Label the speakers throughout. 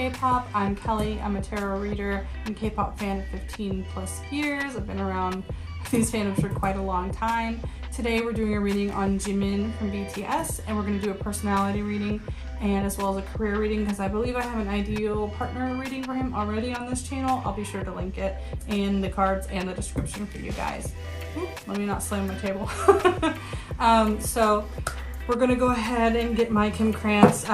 Speaker 1: K-pop. I'm Kelly. I'm a tarot reader and K-pop fan of 15 plus years. I've been around these fandoms for quite a long time. Today we're doing a reading on Jimin from BTS, and we're going to do a personality reading and as well as a career reading because I believe I have an ideal partner reading for him already on this channel. I'll be sure to link it in the cards and the description for you guys. Let me not slam my table. So we're going to go ahead and get my Kim Krantz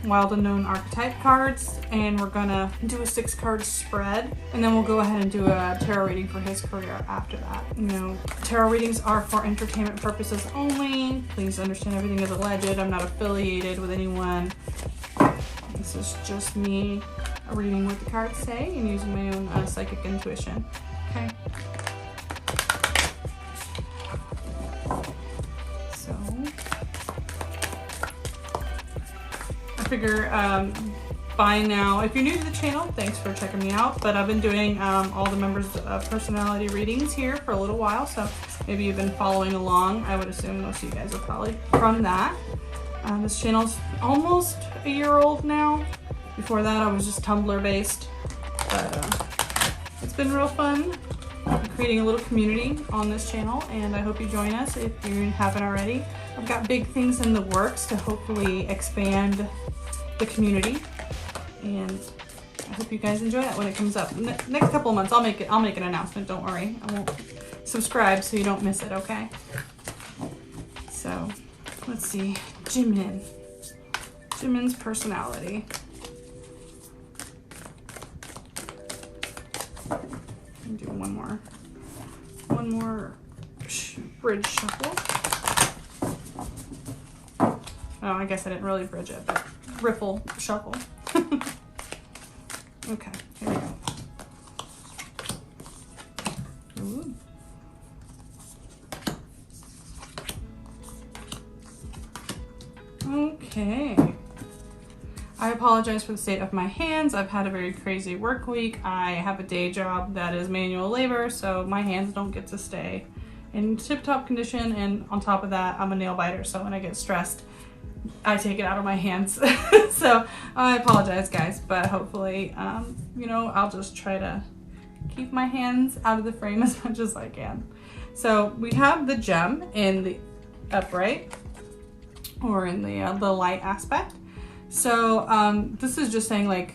Speaker 1: Wild Unknown Archetype cards, and we're going to do a 6-card spread, and then we'll go ahead and do a tarot reading for his career after that. You know, tarot readings are for entertainment purposes only. Please understand everything is alleged. I'm not affiliated with anyone. This is just me reading what the cards say and using my own psychic intuition. Okay. I figure by now, if you're new to the channel, thanks for checking me out, but I've been doing all the members' personality readings here for a little while, so maybe you've been following along. I would assume most of you guys are probably from that. This channel's almost a year old now. Before that I was just Tumblr based, but it's been real fun. I'm creating a little community on this channel, and I hope you join us if you haven't already. I've got big things in the works to hopefully expand the community, and I hope you guys enjoy that when it comes up. Next couple of months I'll make an announcement, don't worry. I won't. Subscribe so you don't miss it, okay? So let's see. Jimin's personality. Do one more bridge shuffle. Oh, I guess I didn't really bridge it, but riffle shuffle. Okay, here we go. Ooh. Okay. I apologize for the state of my hands. I've had a very crazy work week. I have a day job that is manual labor, so my hands don't get to stay in tip-top condition, and on top of that, I'm a nail biter, so when I get stressed, I take it out of my hands. So I apologize, guys, but hopefully, you know, I'll just try to keep my hands out of the frame as much as I can. So we have the gem in the upright, or in the light aspect. So this is just saying, like,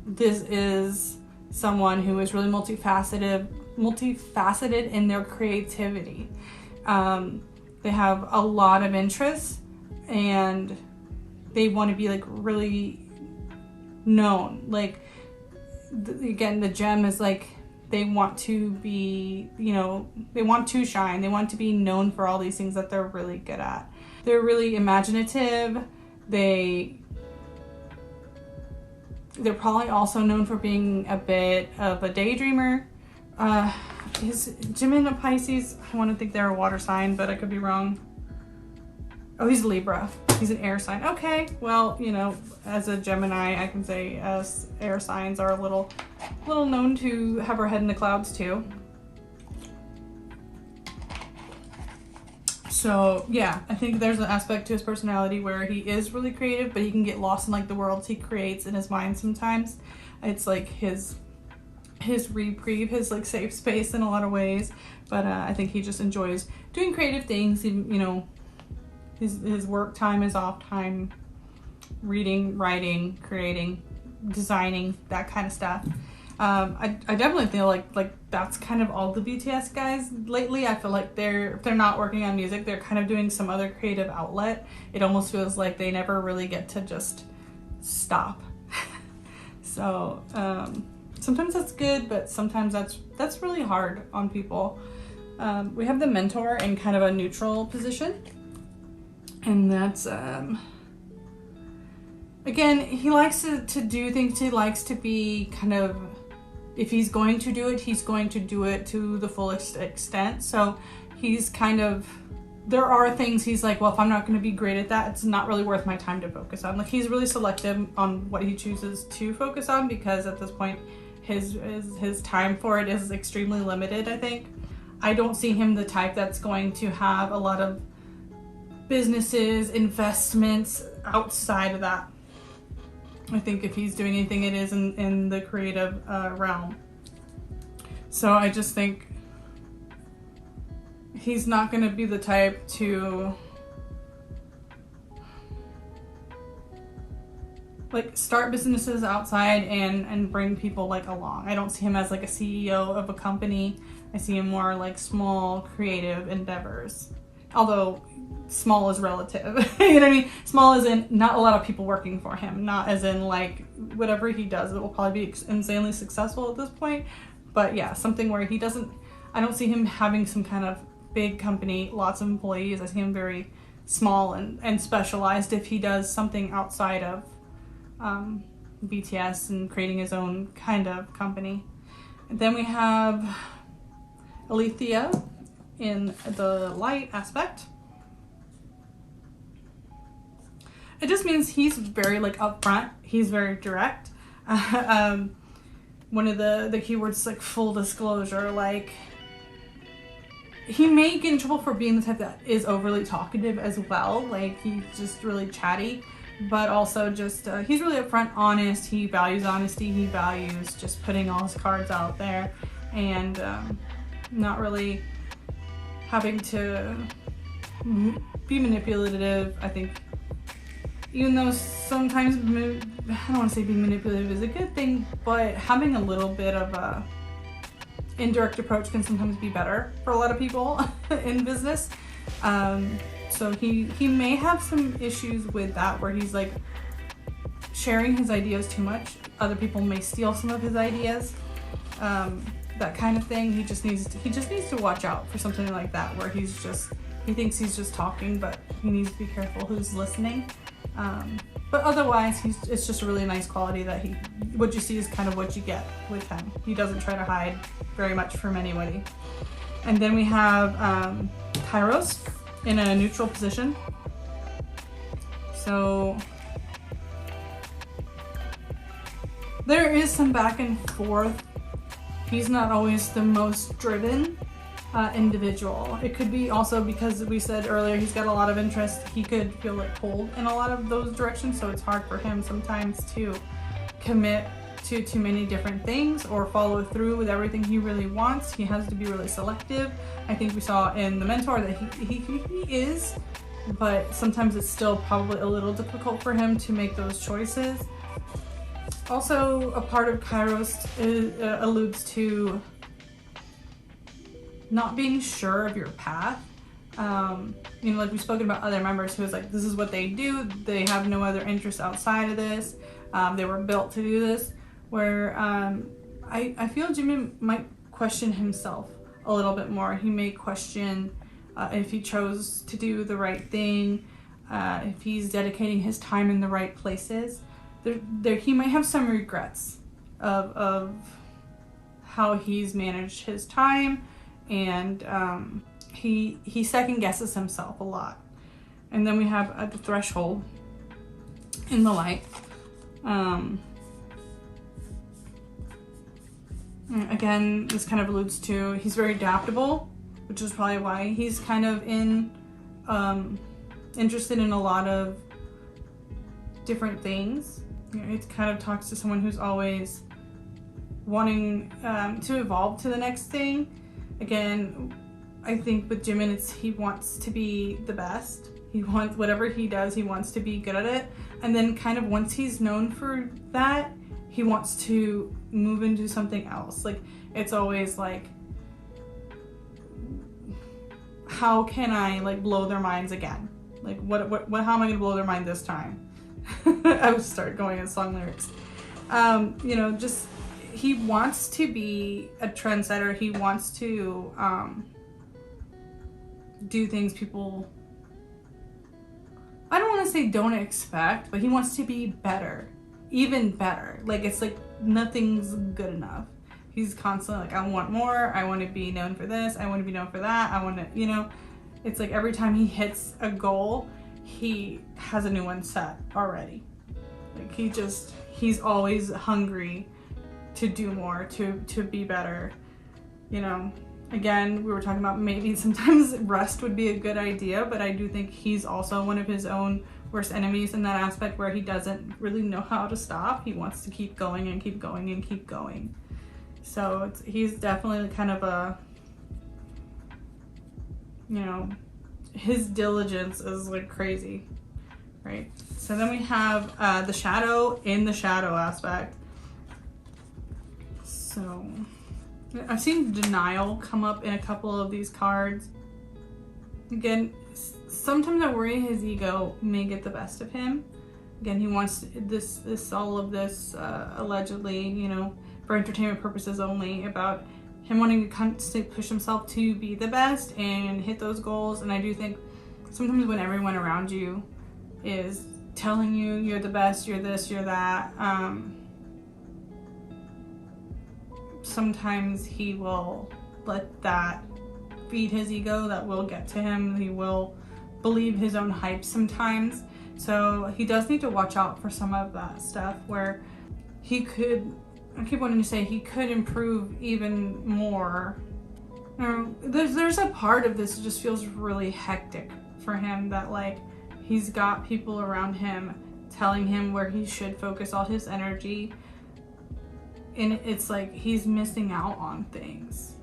Speaker 1: this is someone who is really multifaceted in their creativity. They have a lot of interests, and they want to be like really known. Like, again, the gem is like, they want to be, you know, they want to shine. They want to be known for all these things that they're really good at. They're really imaginative. They're probably also known for being a bit of a daydreamer. Is Jimin a Pisces? I want to think they're a water sign, but I could be wrong. Oh, he's Libra. He's an air sign. Okay, well, you know, as a Gemini, I can say us air signs are a little known to have our head in the clouds too. So yeah, I think there's an aspect to his personality where he is really creative, but he can get lost in like the worlds he creates in his mind sometimes. It's like his reprieve, his like safe space in a lot of ways. But I think he just enjoys doing creative things. You know, his work time is off time, reading, writing, creating, designing, that kind of stuff. I definitely feel like that's kind of all the BTS guys lately. I feel like if they're not working on music, they're kind of doing some other creative outlet. It almost feels like they never really get to just stop. So sometimes that's good, but sometimes that's really hard on people. We have the mentor in kind of a neutral position, and that's again, he likes to do things. He likes to be kind of, if he's going to do it, he's going to do it to the fullest extent. So he's kind of, there are things he's like, well, if I'm not going to be great at that, it's not really worth my time to focus on. Like, he's really selective on what he chooses to focus on, because at this point his time for it is extremely limited, I think. I don't see him the type that's going to have a lot of businesses, investments outside of that. I think if he's doing anything, it is in the creative realm. So I just think he's not going to be the type to like start businesses outside and bring people like along. I don't see him as like a CEO of a company. I see him more like small creative endeavors. Although small is relative. You know what I mean? Small as in not a lot of people working for him. Not as in like whatever he does, it will probably be insanely successful at this point. But yeah, something where he doesn't, I don't see him having some kind of big company, lots of employees. I see him very small and specialized if he does something outside of BTS and creating his own kind of company. And then we have Alethea in the light aspect. It just means he's very like upfront. He's very direct. One of the keywords is like full disclosure. Like he may get in trouble for being the type that is overly talkative as well. Like he's just really chatty, but also just he's really upfront, honest. He values honesty. He values just putting all his cards out there and not really having to be manipulative. I think even though sometimes, I don't want to say being manipulative is a good thing, but having a little bit of a indirect approach can sometimes be better for a lot of people in business. So he may have some issues with that, where he's like sharing his ideas too much. Other people may steal some of his ideas, that kind of thing. He just needs to watch out for something like that, where he thinks he's just talking, but he needs to be careful who's listening. But otherwise, it's just a really nice quality that what you see is kind of what you get with him. He doesn't try to hide very much from anybody. And then we have Kairos in a neutral position. So there is some back and forth. He's not always the most driven individual. It could be also because we said earlier he's got a lot of interest. He could feel like pulled in a lot of those directions, so it's hard for him sometimes to commit to too many different things or follow through with everything he really wants. He has to be really selective. I think we saw in The Mentor that he is, but sometimes it's still probably a little difficult for him to make those choices. Also, a part of Kairos alludes to not being sure of your path. Like we've spoken about other members who is like, this is what they do. They have no other interests outside of this. They were built to do this. Where I feel Jimin might question himself a little bit more. He may question if he chose to do the right thing, if he's dedicating his time in the right places. He might have some regrets of how he's managed his time, and he second guesses himself a lot. And then we have the threshold in the light. Again, this kind of alludes to he's very adaptable, which is probably why he's kind of interested in a lot of different things. It kind of talks to someone who's always wanting to evolve to the next thing. Again, I think with Jimin, he wants to be the best. He wants whatever he does, he wants to be good at it. And then kind of once he's known for that, he wants to move into something else. Like it's always like, how can I like blow their minds again? Like what how am I gonna blow their mind this time? I would start going in song lyrics. Just he wants to be a trendsetter. He wants to do things people, I don't want to say don't expect, but he wants to be better, even better. Like it's like nothing's good enough. He's constantly like, I want more. I want to be known for this. I want to be known for that. I want to, it's like every time he hits a goal, he has a new one set already. Like he's always hungry to do more, to be better. Again, we were talking about maybe sometimes rest would be a good idea, but I do think he's also one of his own worst enemies in that aspect, where he doesn't really know how to stop. He wants to keep going and keep going and keep going. So he's definitely kind of a, you know, his diligence is like crazy, right? So then we have the shadow in the shadow aspect. So I've seen denial come up in a couple of these cards. Again, sometimes I worry his ego may get the best of him. Again, he wants all of this allegedly, you know, for entertainment purposes only, about him wanting to constantly push himself to be the best and hit those goals. And I do think sometimes when everyone around you is telling you you're the best, you're this, you're that, sometimes he will let that feed his ego. That will get to him. He will believe his own hype sometimes. So he does need to watch out for some of that stuff where he could, I keep wanting to say he could improve even more. There's a part of this that just feels really hectic for him, that like he's got people around him telling him where he should focus all his energy, and it's like he's missing out on things.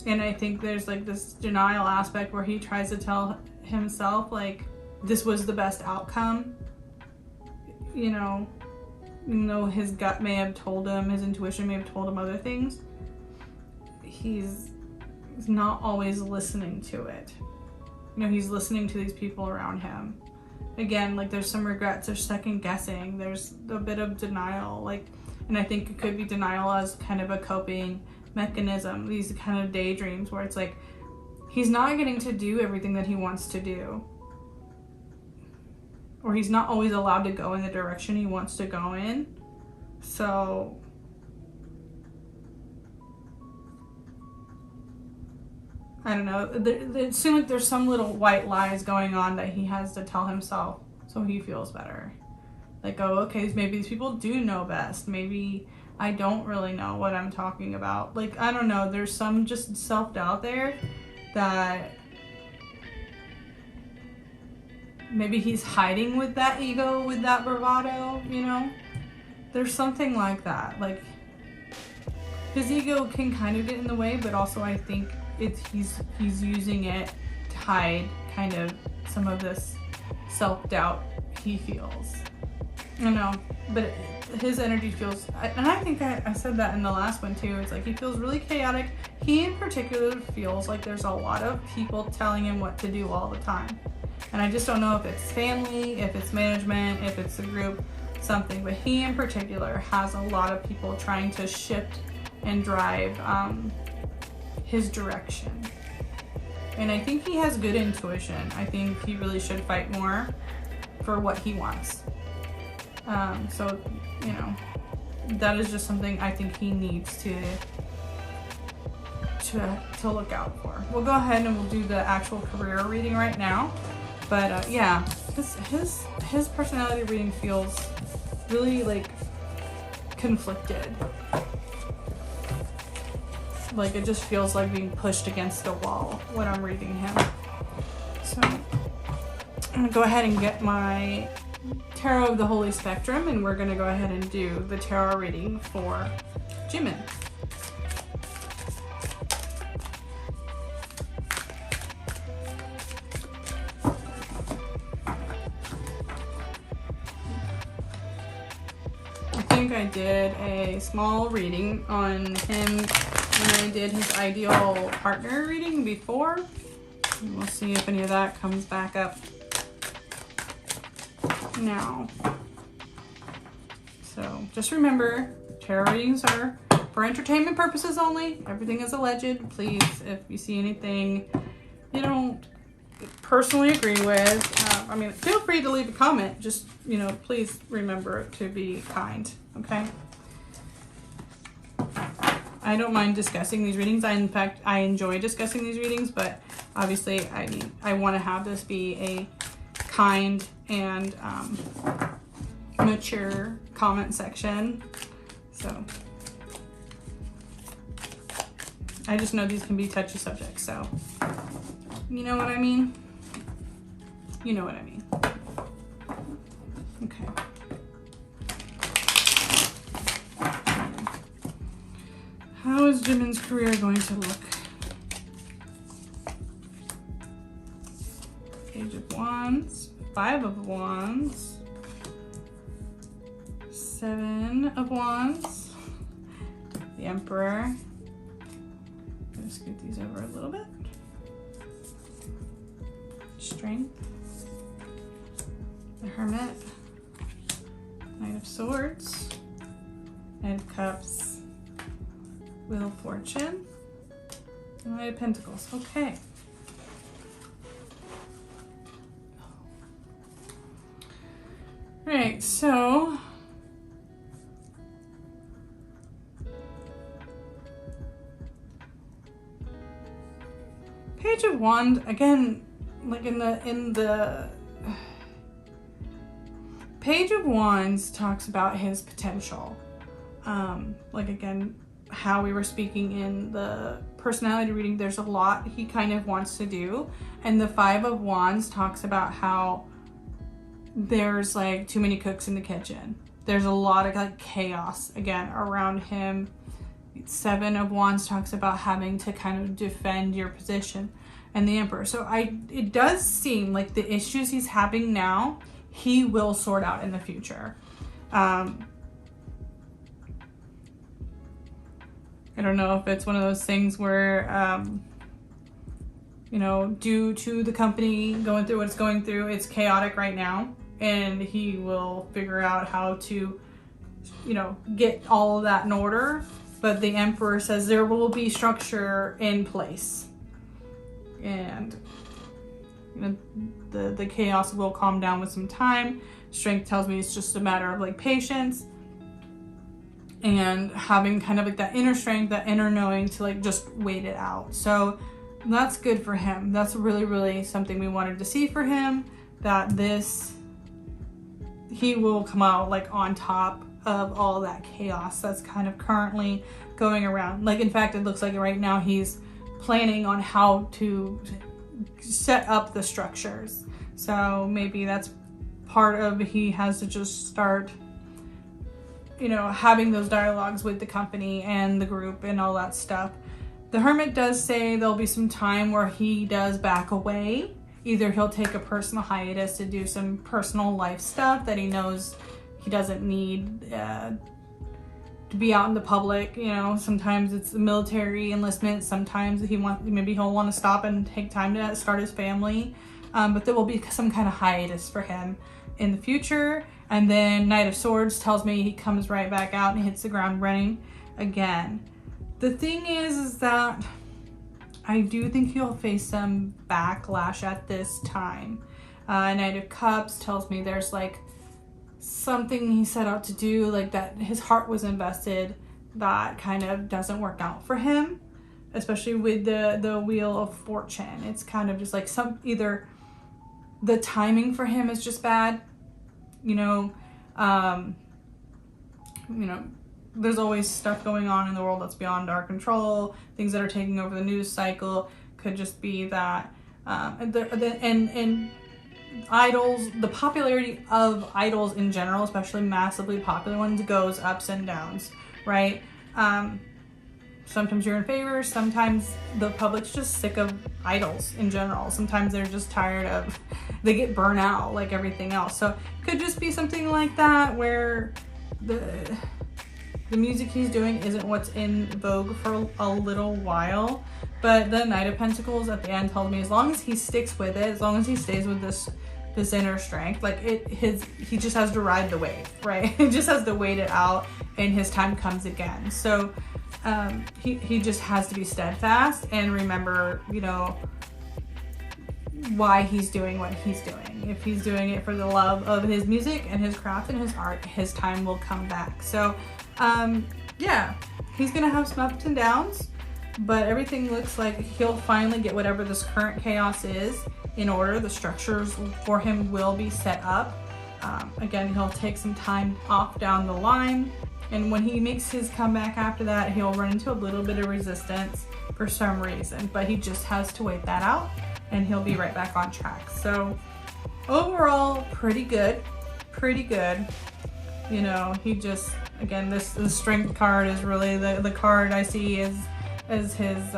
Speaker 1: And I think there's like this denial aspect where he tries to tell himself like this was the best outcome, you know, even though his gut may have told him, his intuition may have told him other things. He's not always listening to it. You know, he's listening to these people around him. Again, like there's some regrets, there's second guessing, there's a bit of denial, like, and I think it could be denial as kind of a coping mechanism, these kind of daydreams where it's like he's not getting to do everything that he wants to do, or he's not always allowed to go in the direction he wants to go in. So I don't know, it seems like there's some little white lies going on that he has to tell himself so he feels better. Like, oh, okay, maybe these people do know best. Maybe I don't really know what I'm talking about. Like, I don't know, there's some just self-doubt there that maybe he's hiding with that ego, with that bravado, you know? There's something like that. Like, his ego can kind of get in the way, but also I think he's using it to hide kind of some of this self-doubt he feels. I know, but his energy feels, and I think I said that in the last one too, it's like he feels really chaotic. He in particular feels like there's a lot of people telling him what to do all the time. And I just don't know if it's family, if it's management, if it's a group, something. But he in particular has a lot of people trying to shift and drive his direction. And I think he has good intuition. I think he really should fight more for what he wants. So, you know, that is just something I think he needs to look out for. We'll go ahead and we'll do the actual career reading right now. But yeah, his personality reading feels really like conflicted. Like it just feels like being pushed against a wall when I'm reading him. So I'm gonna go ahead and get my Tarot of the Holy Spectrum, and we're gonna go ahead and do the tarot reading for Jimin. I think I did a small reading on him when I did his ideal partner reading before. And we'll see if any of that comes back up now. So just remember, tarot readings are for entertainment purposes only. Everything is alleged. Please, if you see anything you don't personally agree with, I mean, feel free to leave a comment. Just, you know, please remember to be kind, okay? I don't mind discussing these readings. In fact, I enjoy discussing these readings, but obviously I want to have this be a kind and mature comment section. So I just know these can be touchy subjects, so you know what I mean? You know what I mean. is Jimin's career going to look? Page of Wands, 5 of Wands, 7 of Wands, the Emperor. I'm gonna scoot these over a little bit. Strength, the Hermit, Knight of Swords, Knight of Cups, Wheel of Fortune, and Knight of Pentacles. Okay. Right, so Page of Wands, again, like in the Page of Wands talks about his potential. Like again, how we were speaking in the personality reading, there's a lot he kind of wants to do. And the 5 of Wands talks about how there's like too many cooks in the kitchen. There's a lot of like chaos again around him. 7 of Wands talks about having to kind of defend your position, and the Emperor. So it does seem like the issues he's having now, he will sort out in the future. I don't know if it's one of those things where, you know, due to the company going through what it's going through, it's chaotic right now, and he will figure out how to, you know, get all of that in order. But the Emperor says there will be structure in place, and you know, the chaos will calm down with some time. Strength tells me it's just a matter of like patience and having kind of like that inner strength, that inner knowing to like just wait it out. So that's good for him. That's really, really something we wanted to see for him, that he will come out like on top of all that chaos that's kind of currently going around. Like, in fact, it looks like right now he's planning on how to set up the structures. So maybe that's part of, he has to just start, you know, having those dialogues with the company and the group and all that stuff. The Hermit does say there'll be some time where he does back away. Either he'll take a personal hiatus to do some personal life stuff that he knows he doesn't need to be out in the public. You know, sometimes it's the military enlistment. Sometimes maybe he'll want to stop and take time to start his family. But there will be some kind of hiatus for him in the future. And then Knight of Swords tells me he comes right back out and hits the ground running again. The thing is that I do think he'll face some backlash at this time. Knight of Cups tells me there's like something he set out to do, like that his heart was invested, that kind of doesn't work out for him, especially with the Wheel of Fortune. It's kind of just like either the timing for him is just bad, you know, there's always stuff going on in the world that's beyond our control, things that are taking over the news cycle. Could just be that and idols, the popularity of idols in general, especially massively popular ones, goes ups and downs, right? Sometimes you're in favor, sometimes the public's just sick of idols in general. Sometimes they're just tired of, they get burnt out like everything else. So could just be something like that, where the music he's doing isn't what's in vogue for a little while. But the Knight of Pentacles at the end told me as long as he sticks with it, as long as he stays with this inner strength, like he just has to ride the wave, right? He just has to wait it out, and his time comes again. So he just has to be steadfast and remember, you know, why he's doing what he's doing. If he's doing it for the love of his music and his craft and his art, his time will come back. So yeah, he's gonna have some ups and downs, but everything looks like he'll finally get whatever this current chaos is in order. The structures for him will be set up. Again, he'll take some time off down the line, and when he makes his comeback after that, he'll run into a little bit of resistance for some reason, but he just has to wait that out, and he'll be right back on track. So overall, pretty good. You know, he just, again, the strength card is really the card I see is his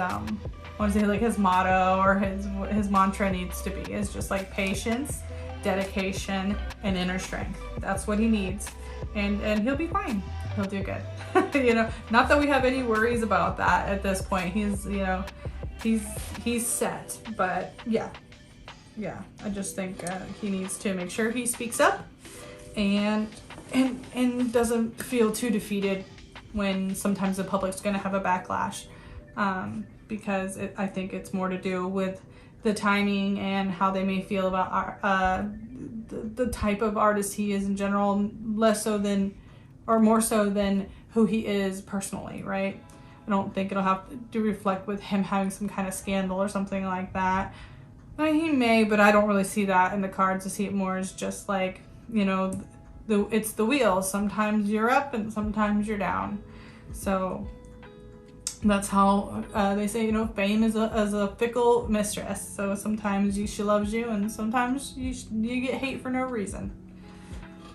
Speaker 1: what is it, like his motto or his mantra needs to be is just like patience, dedication, and inner strength. That's what he needs, and he'll be fine. He'll do good. You know, not that we have any worries about that at this point. He's, you know, he's set, but yeah, I just think he needs to make sure he speaks up and doesn't feel too defeated when sometimes the public's going to have a backlash, because I think it's more to do with the timing and how they may feel about the type of artist he is in general, less so than, or more so than who he is personally, right? I don't think it'll have to reflect with him having some kind of scandal or something like that. I mean, he may, but I don't really see that in the cards. I see it more as just like, you know, it's the wheel. Sometimes you're up and sometimes you're down. So that's how they say, you know, fame is a fickle mistress. So sometimes she loves you and sometimes you get hate for no reason.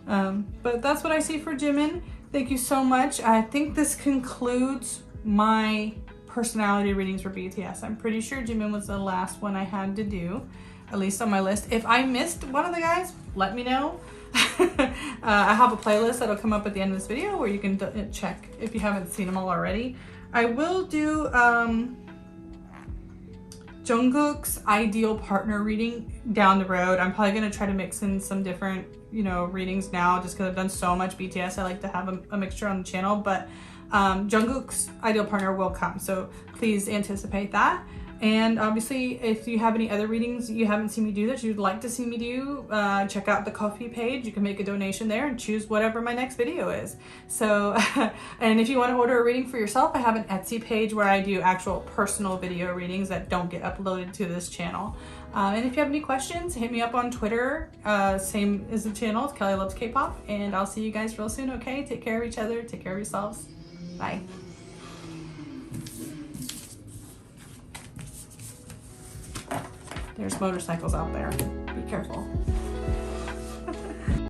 Speaker 1: But that's what I see for Jimin. Thank you so much. I think this concludes my personality readings for BTS. I'm pretty sure Jimin was the last one I had to do, at least on my list. If I missed one of the guys, let me know. I have a playlist that'll come up at the end of this video where you can check if you haven't seen them all already. I will do Jungkook's ideal partner reading down the road. I'm probably going to try to mix in some different, you know, readings now just because I've done so much BTS. I like to have a mixture on the channel, but Jungkook's ideal partner will come, so please anticipate that. And obviously, if you have any other readings you haven't seen me do that you'd like to see me do, check out the Ko-fi page. You can make a donation there and choose whatever my next video is. So, and if you want to order a reading for yourself, I have an Etsy page where I do actual personal video readings that don't get uploaded to this channel. And if you have any questions, hit me up on Twitter. Same as the channel, it's Kelly Loves K-Pop, and I'll see you guys real soon, okay? Take care of each other, take care of yourselves. Bye. There's motorcycles out there. Be careful.